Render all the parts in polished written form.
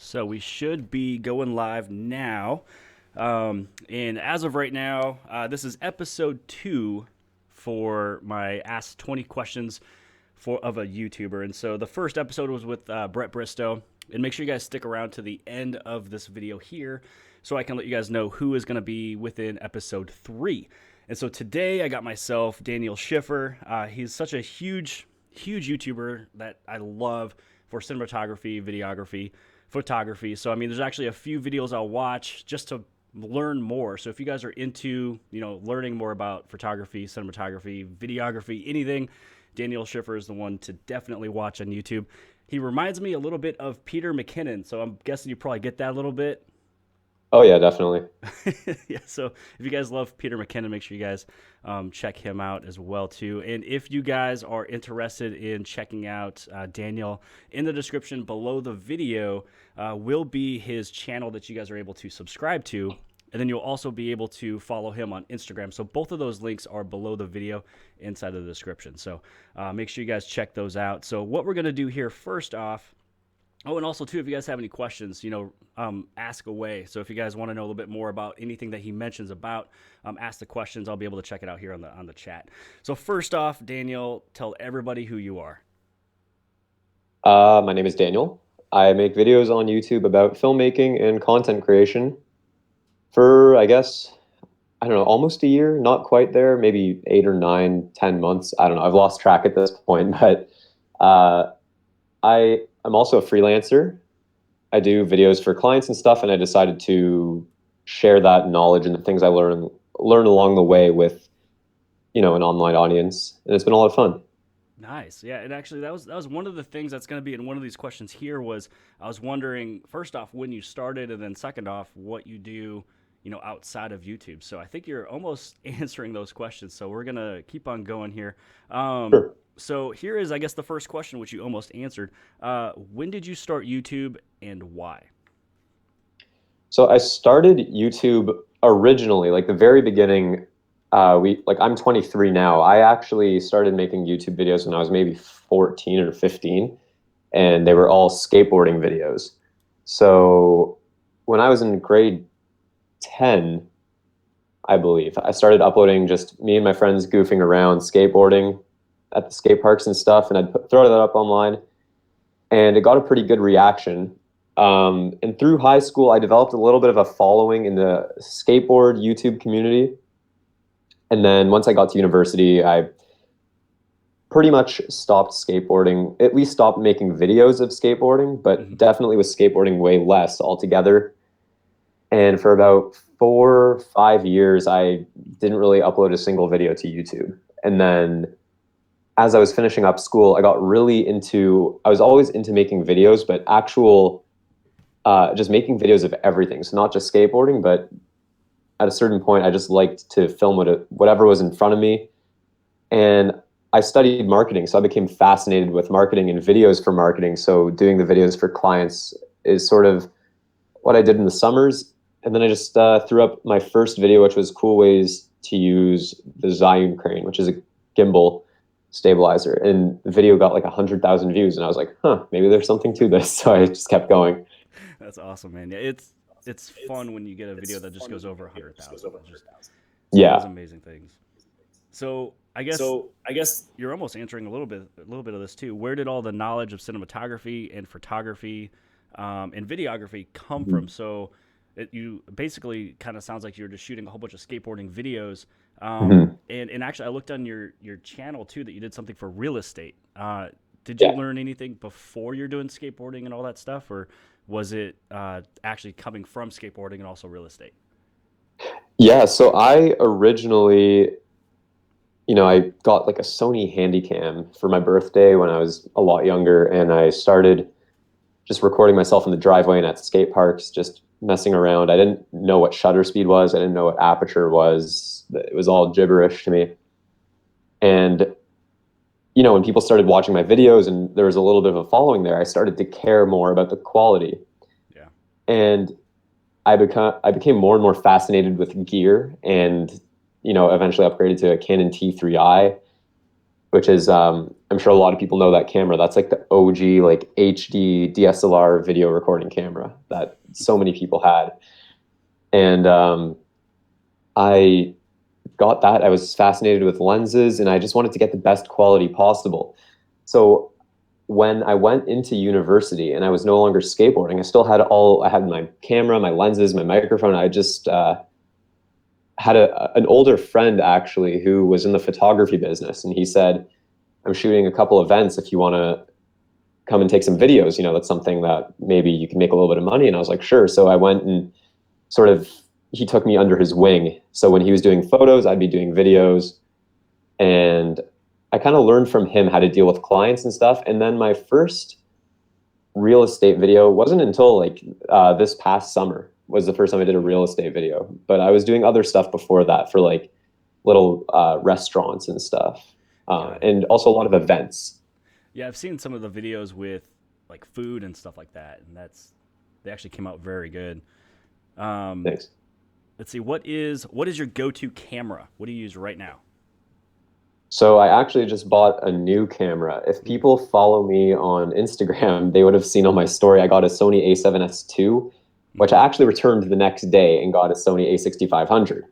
So we should be going live now. And as of right now, this is episode 2 for my Ask 20 Questions of a YouTuber. And so the first episode was with Brett Bristow. And make sure you guys stick around to the end of this video here so I can let you guys know who is going to be within episode 3. And so today I got myself Daniel Schiffer. He's such a huge YouTuber that I love for cinematography, videography, photography. So I mean, there's actually a few videos I'll watch just to learn more. So if you guys are into, learning more about photography, cinematography, videography, anything, Daniel Schiffer is the one to definitely watch on YouTube. He reminds me a little bit of Peter McKinnon, so I'm guessing you probably get that a little bit. Oh yeah, definitely. Yeah, so if you guys love Peter McKinnon, make sure you guys check him out as well too. And if you guys are interested in checking out Daniel, in the description below the video will be his channel that you guys are able to subscribe to. And then you'll also be able to follow him on Instagram. So both of those links are below the video inside of the description. So make sure you guys check those out. So what we're going to do here first off. Oh, and also too, if you guys have any questions, ask away. So if you guys want to know a little bit more about anything that he mentions about, ask the questions. I'll be able to check it out here on the chat. So first off, Daniel, tell everybody who you are. My name is Daniel. I make videos on YouTube about filmmaking and content creation for, I don't know, almost a year, not quite there, maybe 8 or 9, 10 months. I don't know. I've lost track at this point, but uh, I'm also a freelancer. I do videos for clients and stuff, and I decided to share that knowledge and the things I learn along the way with, an online audience, and it's been a lot of fun. Nice. Yeah, and actually that was one of the things that's going to be in one of these questions here was I was wondering first off when you started and then second off what you do, outside of YouTube. So I think you're almost answering those questions. So we're going to keep on going here. Sure. So here is I guess the first question which you almost answered. When did you start YouTube and why? So I started YouTube originally, like the very beginning. I'm 23 now. I actually started making YouTube videos when I was maybe 14 or 15, and they were all skateboarding videos. So when I was in grade 10, I believe, I started uploading just me and my friends goofing around skateboarding at the skate parks and stuff, and throw that up online, and it got a pretty good reaction. And through high school, I developed a little bit of a following in the skateboard YouTube community. And then once I got to university, I pretty much stopped skateboarding, at least stopped making videos of skateboarding, but Mhm. definitely was skateboarding way less altogether. And for about 4 or 5 years, I didn't really upload a single video to YouTube. And then as I was finishing up school, I was always into making videos, but just making videos of everything. So not just skateboarding, but at a certain point, I just liked to film whatever was in front of me. And I studied marketing, so I became fascinated with marketing and videos for marketing. So doing the videos for clients is sort of what I did in the summers. And then I just threw up my first video, which was cool ways to use the Zhiyun crane, which is a gimbal stabilizer. And the video got like 100,000 views, and I was like, huh, maybe there's something to this. So I just kept going. That's awesome, man. Yeah, it's fun when you get a video that just goes over 100,000. It's just it does Yeah. amazing things. So I guess you're almost answering a little bit of this too. Where did all the knowledge of cinematography and photography and videography come from? So you basically kind of sounds like you're just shooting a whole bunch of skateboarding videos. Mhm. And actually, I looked on your channel too that you did something for real estate. Did you Yeah. learn anything before you're doing skateboarding and all that stuff, or was it actually coming from skateboarding and also real estate? Yeah. So I originally, I got like a Sony Handycam for my birthday when I was a lot younger, and I started just recording myself in the driveway and at skate parks, just messing around. I didn't know what shutter speed was. I didn't know what aperture was. It was all gibberish to me. And, when people started watching my videos and there was a little bit of a following there, I started to care more about the quality. Yeah. And I became more and more fascinated with gear and, eventually upgraded to a Canon T3i. which is I'm sure a lot of people know that camera. That's like the OG like HD DSLR video recording camera that so many people had. And I got that. I was fascinated with lenses and I just wanted to get the best quality possible. So when I went into university and I was no longer skateboarding, I had my camera, my lenses, my microphone. I just had an older friend actually who was in the photography business, and he said, I'm shooting a couple events if you want to come and take some videos. That's something that maybe you can make a little bit of money. And I was like, sure. So I went and sort of, he took me under his wing. So when he was doing photos, I'd be doing videos. And I kind of learned from him how to deal with clients and stuff. And then my first real estate video wasn't until like this past summer was the first time I did a real estate video. But I was doing other stuff before that for like little restaurants and stuff, Got it. and also a lot of events. Yeah, I've seen some of the videos with like food and stuff like that, and they actually came out very good. Um, Thanks. let's see, what is your go-to camera? What do you use right now? So I actually just bought a new camera. If Ooh, people follow me on Instagram, they would have seen on my story I got a Sony A7S II, which mm-hmm. I actually returned the next day and got a Sony A6500.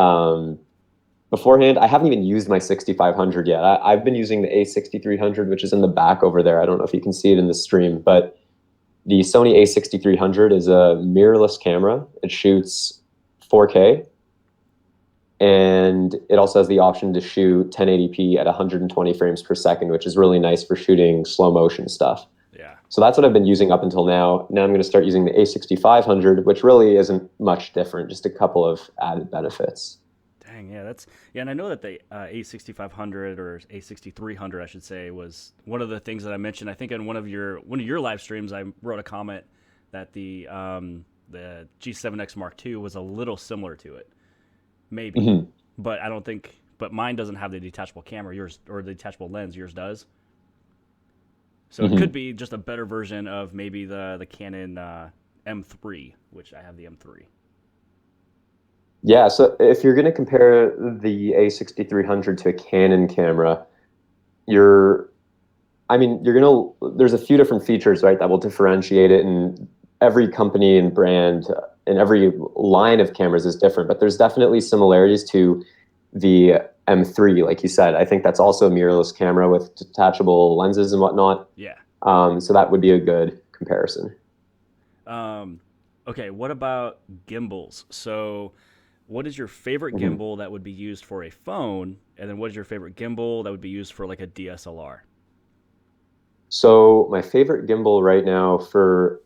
Um, Beforehand, I haven't even used my 6500 yet. I've been using the A6300, which is in the back over there. I don't know if you can see it in the stream, but the Sony A6300 is a mirrorless camera. It shoots 4K, and it also has the option to shoot 1080p at 120 frames per second, which is really nice for shooting slow motion stuff. Yeah. So that's what I've been using up until now. Now I'm going to start using the A6500, which really isn't much different, just a couple of added benefits. Dang, yeah, yeah, and I know that the A6500 or A6300, I should say, was one of the things that I mentioned. I think in one of your live streams, I wrote a comment that the G7X Mark II was a little similar to it, maybe, Mhm. but I don't think. But mine doesn't have the detachable camera. Yours or the detachable lens. Yours does. So it could Mhm. be just a better version of maybe the Canon M3, which I have the M3. Yeah, so if you're going to compare the A6300 to a Canon camera, you're, there's a few different features, right, that will differentiate it, and every company and brand and every line of cameras is different, but there's definitely similarities to the M3, like you said. I think that's also a mirrorless camera with detachable lenses and whatnot. Yeah. So that would be a good comparison. Um, okay, what about gimbals? So, what is your favorite Mhm. gimbal that would be used for a phone? And then what is your favorite gimbal that would be used for like a DSLR? So my favorite gimbal right now for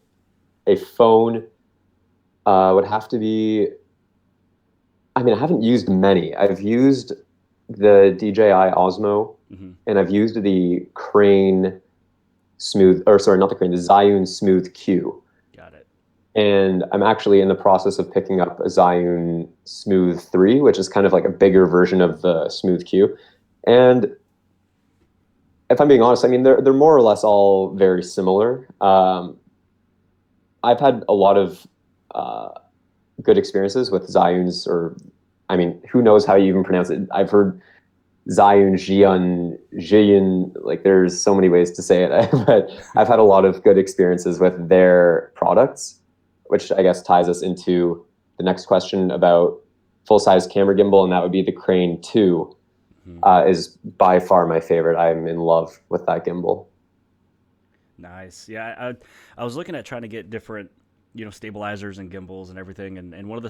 a phone would have to be, I haven't used many. I've used the DJI Osmo, Hmm. and I've used the Crane Smooth, or sorry, not the Crane, the Zhiyun Smooth Q. Got it. And I'm actually in the process of picking up a Zhiyun Smooth 3, which is kind of like a bigger version of the Smooth Q. And if I'm being honest, they're more or less all very similar. I've had a lot of uh, good experiences with Zhiyun's, or who knows how you even pronounce it. I've heard Zhiyun, Jian, like there's so many ways to say it, but I've had a lot of good experiences with their products, which I guess ties us into the next question about full-size camera gimbal, and that would be the Crane 2, Hmm. is by far my favorite. I'm in love with that gimbal. Nice. Yeah, I was looking at trying to get different, stabilizers and gimbals and everything, and one of the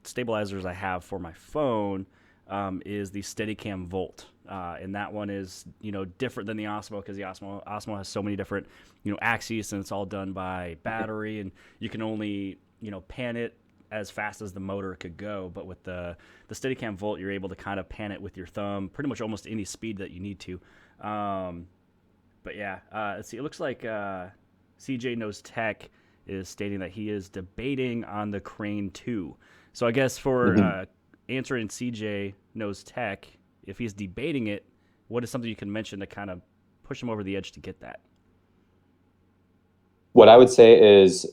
stabilizers I have for my phone is the Steadicam Volt, and that one is different than the Osmo because the Osmo has so many different axes, and it's all done by battery, and you can only pan it as fast as the motor could go. But with the Steadicam Volt, you're able to kind of pan it with your thumb, pretty much almost any speed that you need to. But yeah, let's see. It looks like CJ Knows Tech is stating that he is debating on the Crane 2. So I guess for Mhm. answering CJ Knows Tech, if he's debating it, what is something you can mention to kind of push him over the edge to get that? What I would say is,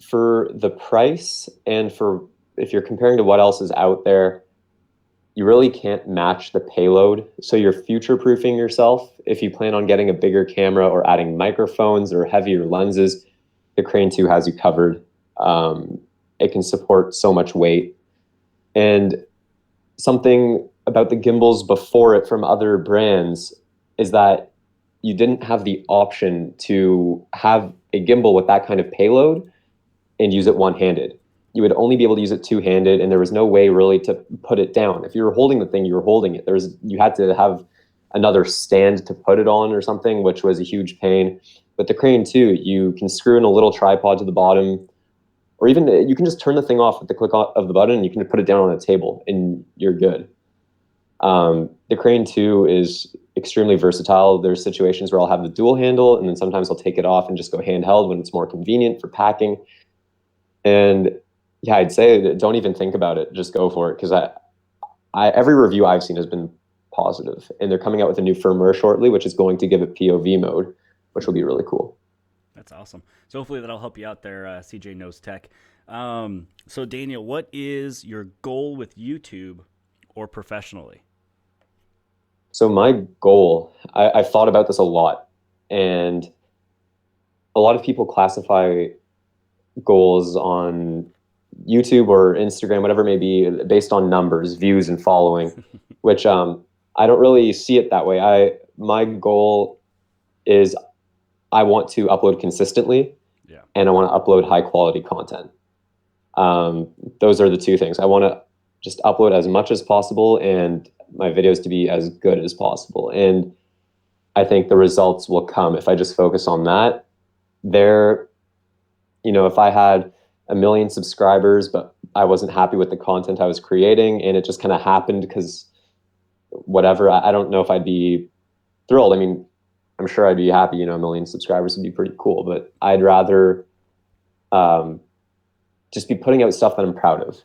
for the price and for if you're comparing to what else is out there, you really can't match the payload. So you're future proofing yourself. If you plan on getting a bigger camera or adding microphones or heavier lenses, the Crane 2 has you covered. It can support so much weight. And something about the gimbals before it from other brands is that you didn't have the option to have a gimbal with that kind of payload and use it one-handed. You would only be able to use it two-handed, and there was no way really to put it down. If you were holding the thing, you were holding it. You had to have another stand to put it on or something, which was a huge pain. But the Crane 2, you can screw in a little tripod to the bottom, or even you can just turn the thing off with the click of the button, and you can put it down on a table, and you're good. The Crane 2 is extremely versatile. There's situations where I'll have the dual handle, and then sometimes I'll take it off and just go handheld when it's more convenient for packing. And yeah, I'd say don't even think about it. Just go for it, because every review I've seen has been positive, and they're coming out with a new firmware shortly, which is going to give it POV mode, which will be really cool. That's awesome. So hopefully that'll help you out there, CJ Knows Tech. So Daniel, what is your goal with YouTube or professionally? So my goal, I've thought about this a lot, and a lot of people classify goals on YouTube or Instagram, whatever it may be, based on numbers, views, and following, which I don't really see it that way. My goal is I want to upload consistently, Yeah. and I want to upload high quality content. Those are the two things. I want to just upload as much as possible and my videos to be as good as possible. And I think the results will come if I just focus on that. If I had 1 million subscribers, but I wasn't happy with the content I was creating, and it just kind of happened because whatever, I don't know if I'd be thrilled. I mean, I'm sure I'd be happy, 1 million subscribers would be pretty cool, but I'd rather just be putting out stuff that I'm proud of.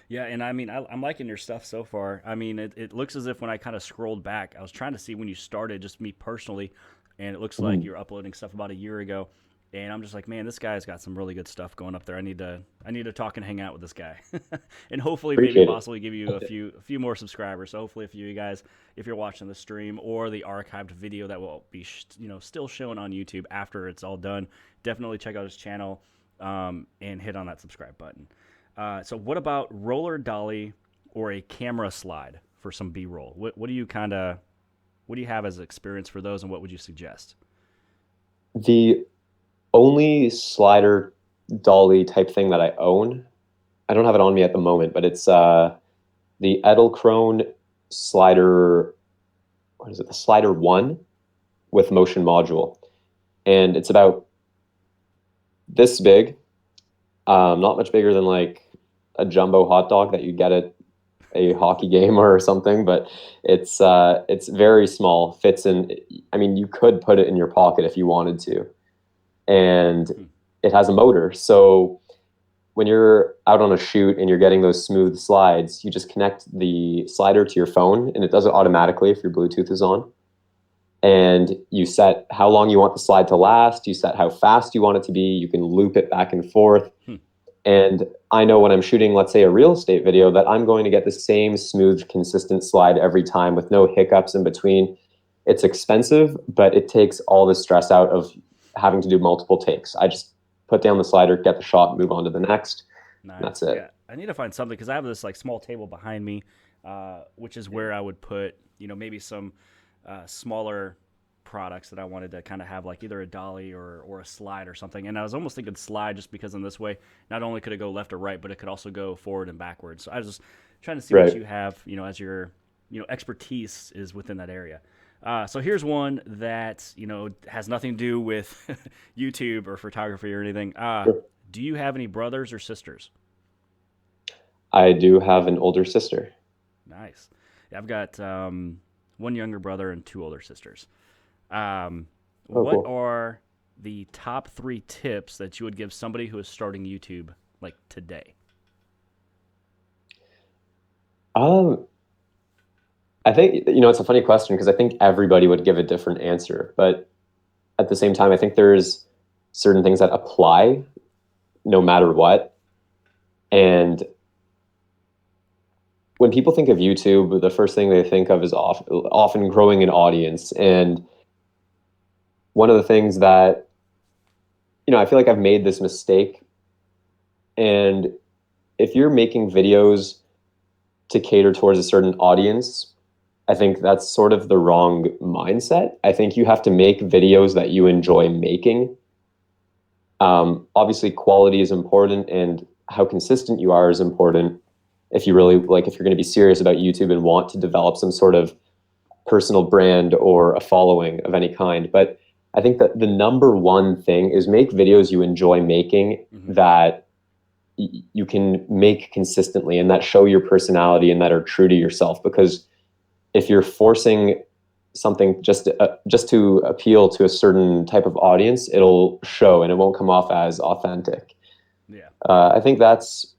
Yeah, and I mean, I'm liking your stuff so far. I mean, it looks as if when I kind of scrolled back, I was trying to see when you started, just me personally, and it looks like Mhm. you're uploading stuff about a year ago. And I'm just like, man, this guy's got some really good stuff going up there. I need to talk and hang out with this guy, and hopefully, maybe Appreciate it. possibly give you a few more subscribers. So hopefully, if you guys, if you're watching the stream or the archived video that will be still shown on YouTube after it's all done, definitely check out his channel, and hit on that subscribe button. So what about roller dolly or a camera slide for some B-roll? What do you have as experience for those, and what would you suggest? The only slider dolly type thing that I own, I don't have it on me at the moment, but it's the Edelkrone slider. What is it? The slider 1 with motion module, and it's about this big, not much bigger than like a jumbo hot dog that you get at a hockey game or something, but it's very small. Fits in. I mean, you could put it in your pocket if you wanted to, and Hmm. it has a motor. So when you're out on a shoot and you're getting those smooth slides, you just connect the slider to your phone, and it does it automatically if your Bluetooth is on. And you set how long you want the slide to last. You set how fast you want it to be. You can loop it back and forth. Hmm. And I know when I'm shooting, let's say, a real estate video, that I'm going to get the same smooth, consistent slide every time with no hiccups in between. It's expensive, but it takes all the stress out of having to do multiple takes. I just put down the slider, get the shot, move on to the next, and that's Nice. it. Yeah, I need to find something because I have this like small table behind me, which is where I would put maybe some smaller products that I wanted to kind of have, like either a dolly or a slide or something. And I was almost thinking slide just because in this way, not only could it go left or right, but it could also go forward and backwards. So I was just trying to see what Right. you have, as your expertise is within that area. So here's one that has nothing to do with YouTube or photography or anything. Sure. Do you have any brothers or sisters? I do have an older sister. Nice. Yeah, I've got one younger brother and two older sisters. Oh, What cool. are the top 3 tips that you would give somebody who is starting YouTube like today? Um, I think, it's a funny question because I think everybody would give a different answer. But at the same time, I think there's certain things that apply no matter what. And when people think of YouTube, the first thing they think of is often growing an audience. And one of the things that, I feel like I've made this mistake. And if you're making videos to cater towards a certain audience, I think that's sort of the wrong mindset. I think you have to make videos that you enjoy making. Obviously, quality is important, and how consistent you are is important. If you really like, if you're going to be serious about YouTube and want to develop some sort of personal brand or a following of any kind. But I think that the number one thing is make videos you enjoy making Mm-hmm. that you can make consistently and that show your personality and that are true to yourself. Because if you're forcing something just to appeal to a certain type of audience, it'll show and it won't come off as authentic. Yeah. I think that's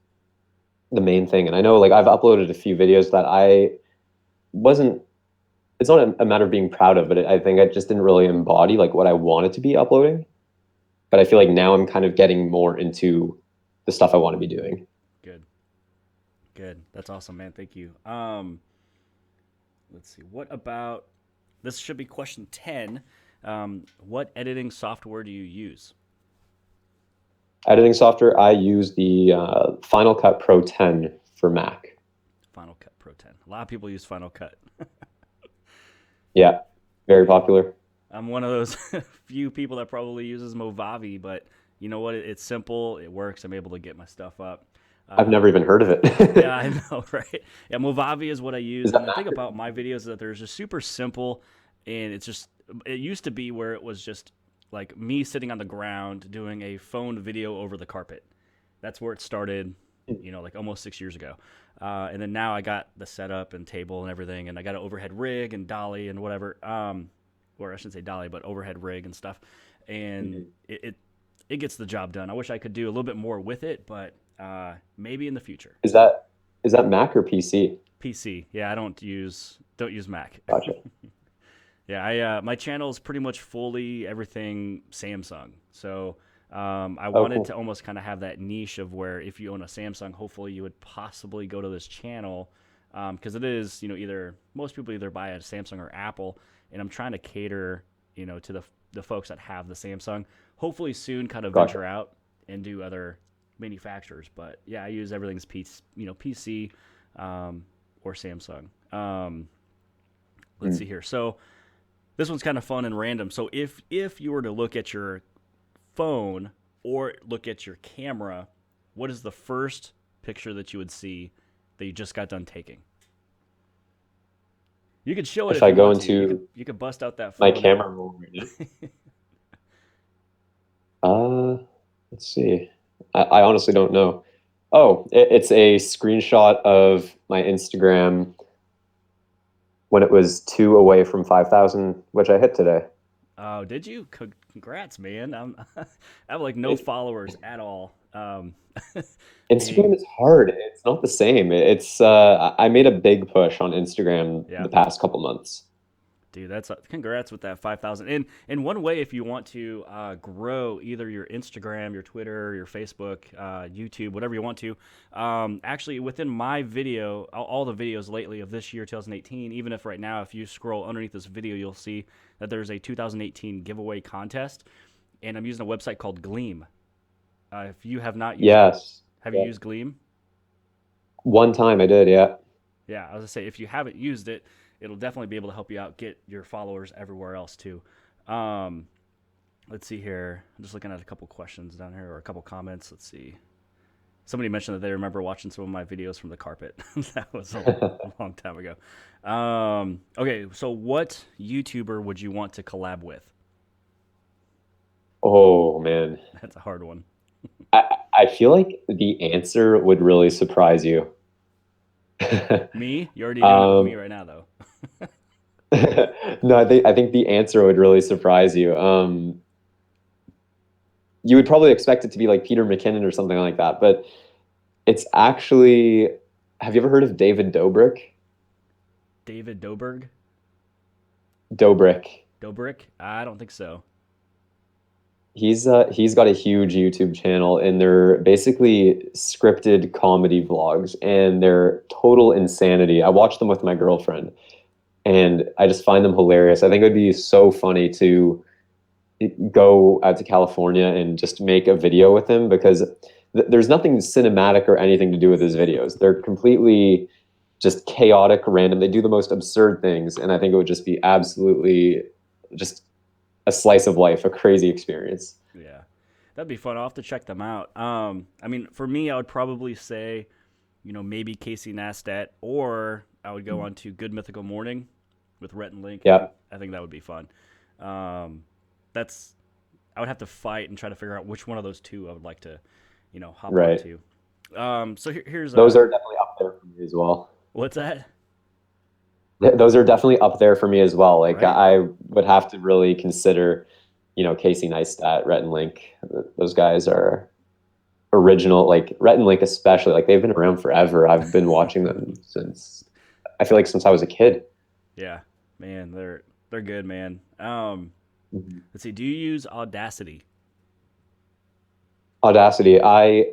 the main thing. And I know, like, I've uploaded a few videos that I wasn't. It's not a matter of being proud of, but I think I just didn't really embody like what I wanted to be uploading. But I feel like now I'm kind of getting more into the stuff I want to be doing. Good. Good. That's awesome, man. Thank you. Let's see. What about this? Should be question 10. What editing software do you use? Editing software, I use the Final Cut Pro 10 for Mac. Final Cut Pro 10. A lot of people use Final Cut. Yeah, very popular. I'm one of those few people that probably uses Movavi, but you know what? It's simple. It works. I'm able to get my stuff up. I've never even heard of Yeah, it. I know, right? Yeah, Movavi is what I use, Is and that the thing Mac? about my videos is that they're just super simple, and it's just it used to be where it was just like me sitting on the ground doing a phone video over the carpet. That's where it started, like almost 6 years ago. And then now I got the setup and table and everything, and I got an overhead rig and dolly and whatever. Or I shouldn't say dolly, but overhead rig and stuff. And Mhm. it gets the job done. I wish I could do a little bit more with it, but maybe in the future. Is that Mac or PC? PC. Yeah, I don't use Mac. Gotcha. Yeah, I my channel is pretty much fully everything Samsung. So I Oh, wanted to cool. almost kind of have that niche of where if you own a Samsung, hopefully you would possibly go to this channel because it is either most people either buy a Samsung or Apple, and I'm trying to cater to the folks that have the Samsung. Hopefully soon, kind of Gotcha. venture out and do other manufacturers. But yeah, I use everything's PC or Samsung. Let's Mm. see here. So this one's kind of fun and random. So if you were to look at your phone or look at your camera, what is the first picture that you would see that you just got done taking? You could show it If if I you go want to. You could into you could bust out that my phone and camera roll right now, let's see. I honestly don't know. Oh, it's a screenshot of my Instagram when it was two away from 5,000, which I hit today. oh, did you? Congrats, man. I have like no It, followers at all. Instagram Being is hard. It's not the same. I made a big push on Instagram yeah. the past couple months. Dude, that's congrats with that 5,000. And one way, if you want to grow either your Instagram, your Twitter, your Facebook, YouTube, whatever you want to, actually within my video, all the videos lately of this year, 2018, even if right now, if you scroll underneath this video, you'll see that there's a 2018 giveaway contest, and I'm using a website called Gleam. If you have not used, Yes. have you Yeah. used Gleam? One time I did, yeah. Yeah, I was gonna say if you haven't used it, it'll definitely be able to help you out, get your followers everywhere else too. Um, let's see here. I'm just looking at a couple questions down here or a couple comments. Let's see. Somebody mentioned that they remember watching some of my videos from the carpet. That was a long time ago. Okay, so what YouTuber would you want to collab with? Oh man. That's a hard one. I feel like the answer would really surprise you. Me? You're already doing it with me um, right now, though. no, I think the answer would really surprise you. You would probably expect it to be like Peter McKinnon or something like that, but it's actually. Have you ever heard of David Dobrik? David Dobrik? Dobrik. Dobrik? I don't think so. he's got a huge YouTube channel, and they're basically scripted comedy vlogs, and they're total insanity. I watch them with my girlfriend, and I just find them hilarious. I think it would be so funny to go out to California and just make a video with him, because there's nothing cinematic or anything to do with his videos. They're completely just chaotic, random. They do the most absurd things, and I think it would just be absolutely just a slice of life, a crazy experience. Yeah, that'd be fun. I'll have to check them out. I mean, for me, I would probably say, maybe Casey Neistat, or I would go on to Good Mythical Morning with Rhett and Link. Yeah, I think that would be fun. Um, that's I would have to fight and try to figure out which one of those two I would like to, hop right. onto. So here's Those are definitely up there for me as well. what's that? Those are definitely up there for me as well. Like Right? I would have to really consider, Casey Neistat, Rhett and Link. Those guys are original. Like Rhett and Link, especially. Like they've been around forever. I've been watching them since I feel like since I was a kid. Yeah, man, they're good, man. Mhm. Let's see. Do you use Audacity? Audacity. I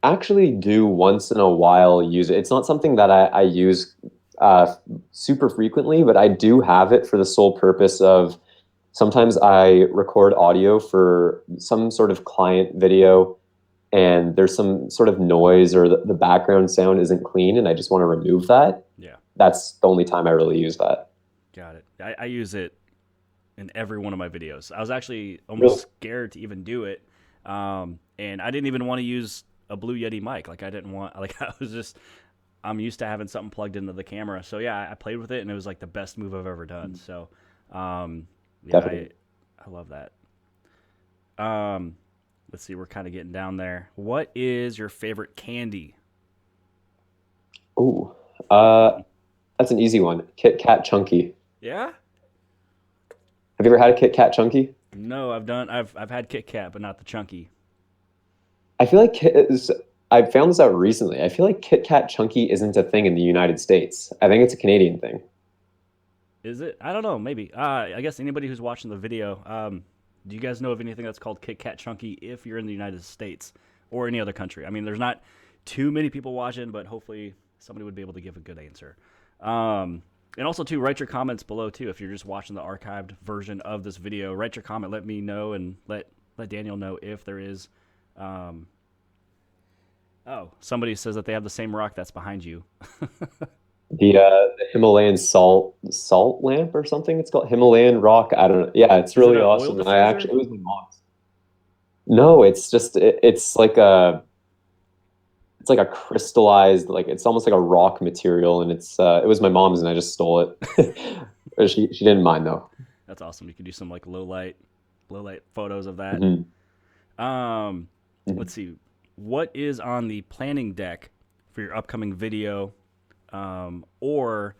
actually do once in a while use it. It's not something that I use uh, super frequently, but I do have it for the sole purpose of sometimes I record audio for some sort of client video, and there's some sort of noise, or the background sound isn't clean, and I just want to remove that. Yeah, That's the only time I really use that. got it. I use it in every one of my videos. I was actually almost Really? scared to even do it, and I didn't even want to use a Blue Yeti mic. Like I didn't want. Like I was just. I'm used to having something plugged into the camera, so yeah, I played with it, and it was like the best move I've ever done. So, um, yeah, Definitely. I love that. Um, let's see, we're kind of getting down there. What is your favorite candy? Ooh, uh, that's an easy one. Kit Kat Chunky. Yeah. Have you ever had a Kit Kat Chunky? No, I've had Kit Kat, but not the chunky. I feel like I found this out recently. I feel like Kit Kat Chunky isn't a thing in the United States. I think it's a Canadian thing. Is it? I don't know. Maybe. I guess anybody who's watching the video, do you guys know of anything that's called Kit Kat Chunky if you're in the United States or any other country? I mean, there's not too many people watching, but hopefully somebody would be able to give a good answer. And also, too, write your comments below too. If you're just watching the archived version of this video, write your comment. Let me know and let Daniel know if there is. Um, oh, somebody says that they have the same rock that's behind you. The Himalayan salt lamp or something. It's called Himalayan rock. I don't know. Yeah, it's Is it really an oil awesome. And I diffuser? actually it was my mom's. No, it's just it's like a crystallized, like it's almost like a rock material, and it was my mom's, and I just stole it. She didn't mind though. That's awesome. You can do some like low light photos of that. Hmm. Um, let's Hmm. see. What is on the planning deck for your upcoming video, or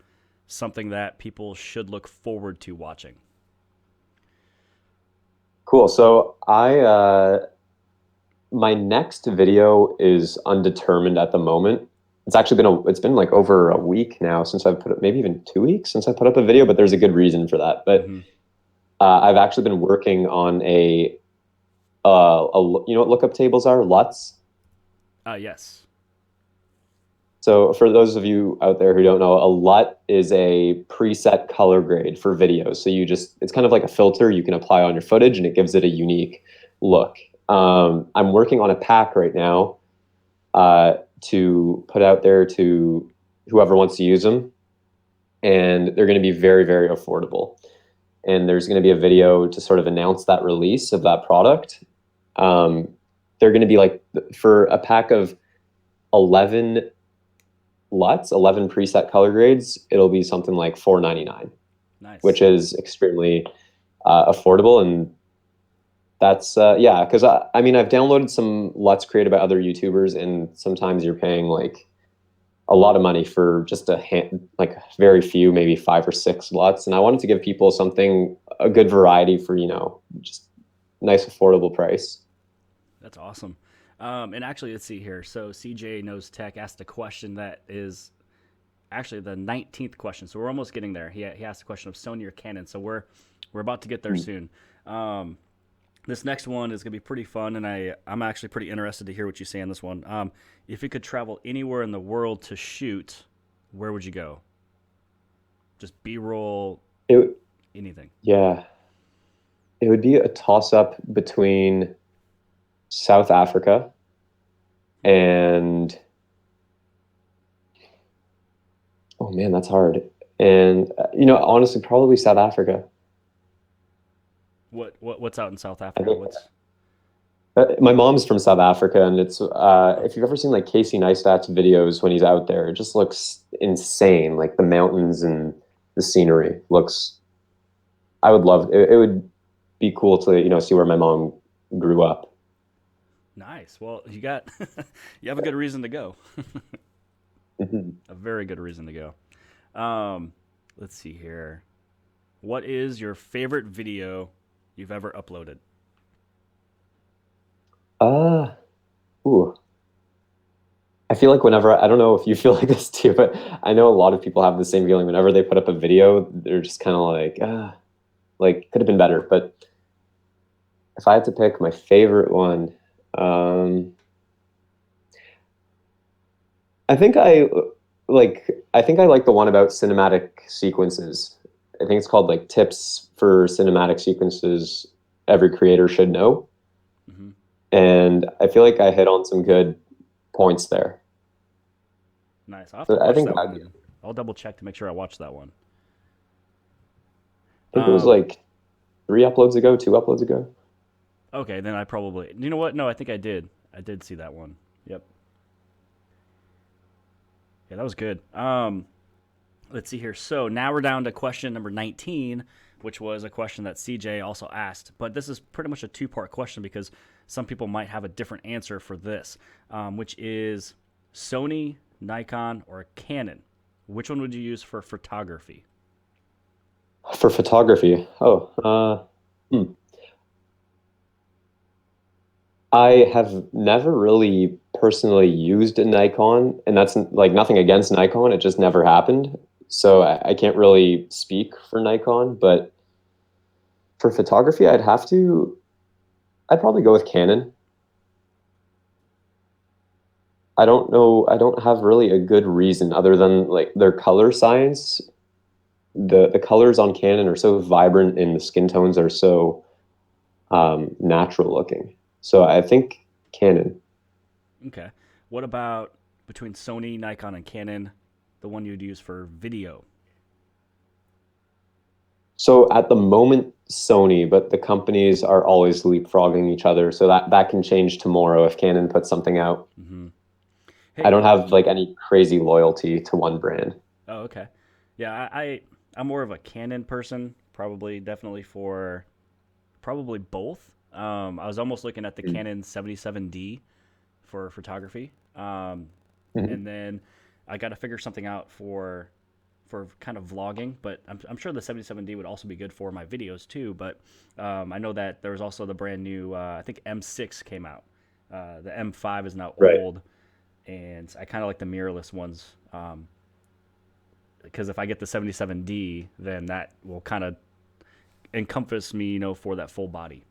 something that people should look forward to watching? Cool. So my next video is undetermined at the moment. It's been like over a week now since I've put up, maybe even 2 weeks since I put up a video, but there's a good reason for that. But Mm-hmm. I've actually been working on you know what lookup tables are? LUTs. Yes. So for those of you out there who don't know, a LUT is a preset color grade for videos. So it's kind of like a filter you can apply on your footage, and it gives it a unique look. I'm working on a pack right now to put out there to whoever wants to use them, and they're going to be very, very affordable. And there's going to be a video to sort of announce that release of that product. Um, they're going to be like, for a pack of 11 LUTs, 11 preset color grades, it'll be something like $4.99, which Nice. is extremely affordable. And that's yeah, because I mean, I've downloaded some LUTs created by other YouTubers, and sometimes you're paying like a lot of money for just like very few, maybe 5 or 6 LUTs. And I wanted to give people a good variety for, just nice, affordable price. That's awesome. And actually, let's see here. So CJ Knows Tech asked a question that is actually the 19th question. So we're almost getting there. He asked a question of Sony or Canon. So we're about to get there soon. Um, This next one is gonna be pretty fun, and I'm actually pretty interested to hear what you say on this one. If you could travel anywhere in the world to shoot, where would you go? Just B-roll, It, anything. yeah, it would be a toss up between South Africa and, oh man, that's hard. And, honestly, probably South Africa. What's out in South I Africa? think What's my mom's from South Africa, and it's if you've ever seen like Casey Neistat's videos when he's out there, it just looks insane. Like the mountains and the scenery looks. I would love it. It would be cool to see where my mom grew up. nice? Well, you have a good reason to go. Mhm. A very good reason to go. Let's see here. What is your favorite video you've ever uploaded? Uh, ooh. I feel like whenever I don't know if you feel like this too, but I know a lot of people have the same feeling. Whenever they put up a video, they're just kind of like could have been better. But if I had to pick my favorite one, um, I think I like the one about cinematic sequences. I think it's called like tips for cinematic sequences every creator should know. Hmm. And I feel like I hit on some good points there. Nice. I'll have to So I watch think that one, that and I'll double check to make sure I watch that one. I think it was Um, like 3 uploads ago, 2 uploads ago. okay, then I probably. You know what? No, I think I did. I did see that one. Yep. Yeah, that was good. Let's see here. So now we're down to question number 19, which was a question that CJ also asked. But this is pretty much a two-part question because some people might have a different answer for this, which is Sony, Nikon, or Canon. Which one would you use for photography? For photography. I have never really personally used a Nikon, and that's like nothing against Nikon. It just never happened. So I can't really speak for Nikon, but for photography, I'd probably go with Canon. I don't know. I don't have really a good reason other than like their color science. The colors on Canon are so vibrant and the skin tones are so natural looking. So I think Canon. Okay. What about between Sony, Nikon, and Canon, the one you'd use for video? So at the moment, Sony, but the companies are always leapfrogging each other. So that can change tomorrow if Canon puts something out. Hmm. I Hey, don't have like any crazy loyalty to one brand. oh, okay. Yeah, I'm more of a Canon person, probably definitely for probably both. I was almost looking at the Canon 77D for photography, Mm-hmm. and then I got to figure something out for kind of vlogging. But I'm sure the 77D would also be good for my videos too. But I know that there was also the brand new I think M6 came out. The M5 is now Right. old, and I kind of like the mirrorless ones. Because if I get the 77D, then that will kind of encompass me, for that full body.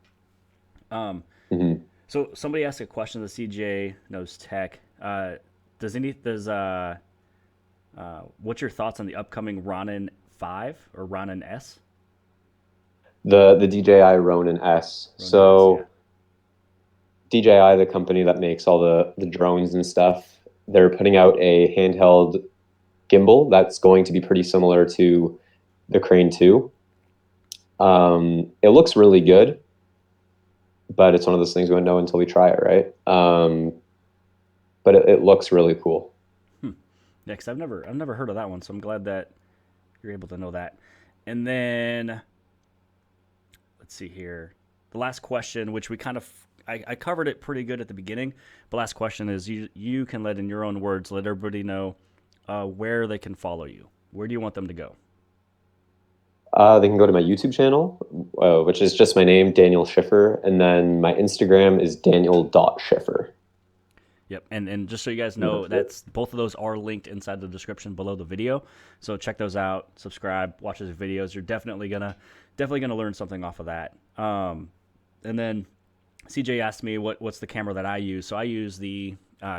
Um, Mm-hmm. so somebody asked a question. The CJ knows tech. What's your thoughts on the upcoming Ronin 5 or Ronin S? The DJI Ronin S. Ronin S, yeah. So DJI, the company that makes all the drones and stuff, they're putting out a handheld gimbal that's going to be pretty similar to the Crane 2. It looks really good, but it's one of those things we won't know until we try it, right? But it looks really cool. Hmm. Yeah, because I've never heard of that one, so I'm glad that you're able to know that. And then let's see here. The last question, which we kind of I covered it pretty good at the beginning. But last question is you can let in your own words let everybody know where they can follow you. Where do you want them to go? They can go to my YouTube channel, which is just my name, Daniel Schiffer, and then my Instagram is Daniel.Schiffer. Yep, and just so you guys And know, that's it. that's both of those are linked inside the description below the video. So check those out, subscribe, watch those videos. You're definitely gonna learn something off of that. And then CJ asked me what's the camera that I use. So I use the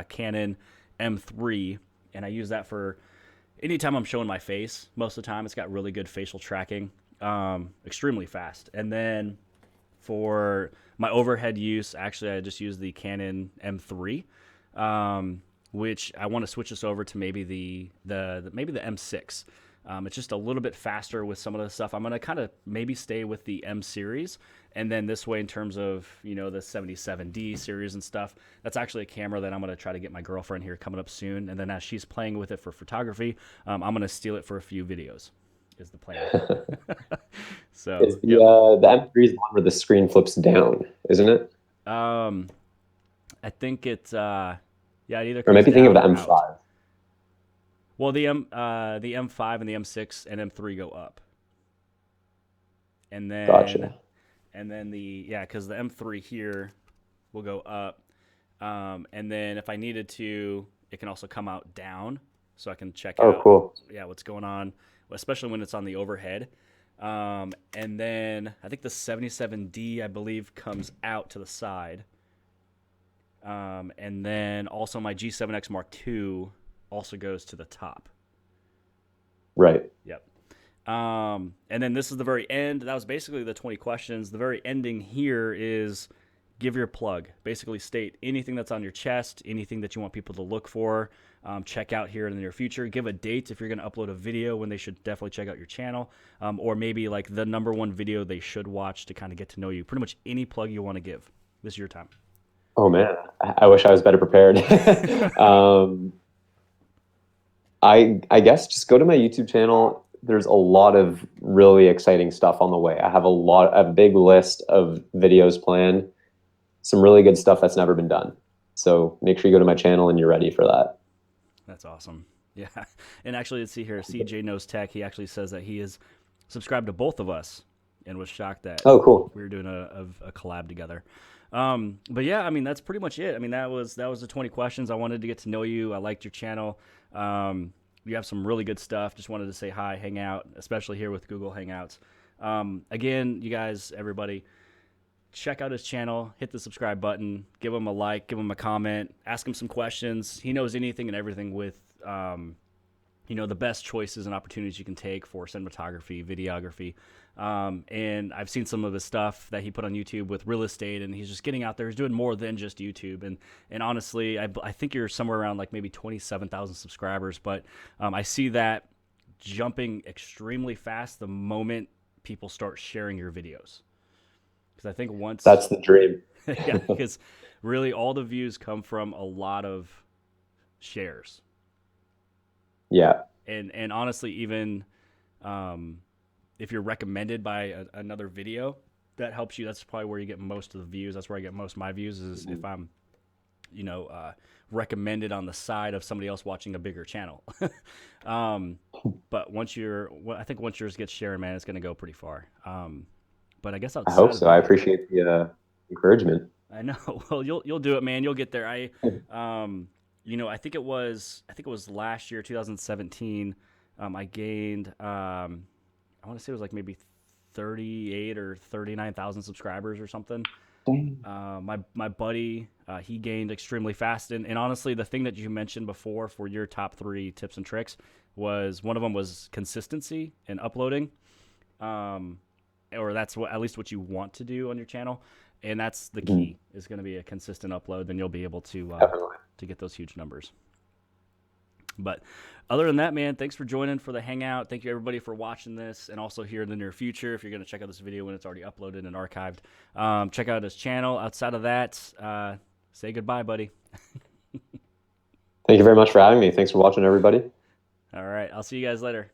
Canon M3, and I use that for anytime I'm showing my face. Most of the time, it's got really good facial tracking, extremely fast. And then for my overhead use, actually, I just use the Canon M3, which I want to switch this over to maybe maybe the M6. It's just a little bit faster with some of the stuff. I'm gonna kind of maybe stay with the M series, and then this way, in terms of the 77D series and stuff, that's actually a camera that I'm gonna try to get my girlfriend here coming up soon, and then as she's playing with it for photography, I'm gonna steal it for a few videos. Is the plan. So Is the M3 is the one where the screen flips down, isn't it? I think it's yeah, it either Or comes maybe thinking of down the or out. M5. Well, the M5 and the M6 and M3 go up, and then Gotcha. because the M3 here will go up, and then if I needed to, it can also come out down, so I can check Oh, out cool. what's going on, especially when it's on the overhead. And then I think the 77D, I believe, comes out to the side. And then also my G7X Mark II also goes to the top. Right. Yep. And then this is the very end. That was basically the 20 questions. The very ending here is give your plug. Basically state anything that's on your chest, anything that you want people to look for, check out here in the near future. Give a date if you're going to upload a video when they should definitely check out your channel, or maybe like the #1 video they should watch to kind of get to know you. Pretty much any plug you want to give. This is your time. Oh man, I wish I was better prepared. um, I guess just go to my YouTube channel. There's a lot of really exciting stuff on the way. I have a big list of videos planned. Some really good stuff that's never been done. So make sure you go to my channel and you're ready for that. That's awesome. Yeah. And actually, let's see here. CJ Knows Tech, he actually says that he is subscribed to both of us and was shocked that Oh, cool. we were doing a collab together. But yeah, I mean, that's pretty much it. I mean, that was the 20 questions. I wanted to get to know you. I liked your channel. You have some really good stuff. Just wanted to say hi, hang out, especially here with Google Hangouts. Again, you guys, everybody, check out his channel, hit the subscribe button, give him a like, give him a comment, ask him some questions. He knows anything and everything with, the best choices and opportunities you can take for cinematography, videography. And I've seen some of his stuff that he put on YouTube with real estate, and he's just getting out there. He's doing more than just YouTube. And honestly, I think you're somewhere around like maybe 27,000 subscribers, but I see that jumping extremely fast the moment people start sharing your videos. Because I think once That's the dream. yeah, because really all the views come from a lot of shares. Yeah. And honestly, even if you're recommended by another video, that helps you. That's probably where you get most of the views. That's where I get most of my views is if I'm, recommended on the side of somebody else watching a bigger channel. But I think once yours gets shared, man, it's going to go pretty far. But I guess I hope outside of so. I that, appreciate the encouragement. I know. Well, you'll do it, man. You'll get there. I think it was last year, 2017. I gained, I want to say it was like maybe 38 or 39,000 subscribers or something. My buddy, he gained extremely fast, and honestly, the thing that you mentioned before for your top 3 tips and tricks was one of them was consistency in uploading, or that's at least what you want to do on your channel. And that's the key, is going to be a consistent upload. Then you'll be able to get those huge numbers. But other than that, man, thanks for joining for the hangout. Thank you, everybody, for watching this. And also here in the near future, if you're going to check out this video when it's already uploaded and archived, check out his channel. Outside of that, say goodbye, buddy. Thank you very much for having me. Thanks for watching, everybody. All right. I'll see you guys later.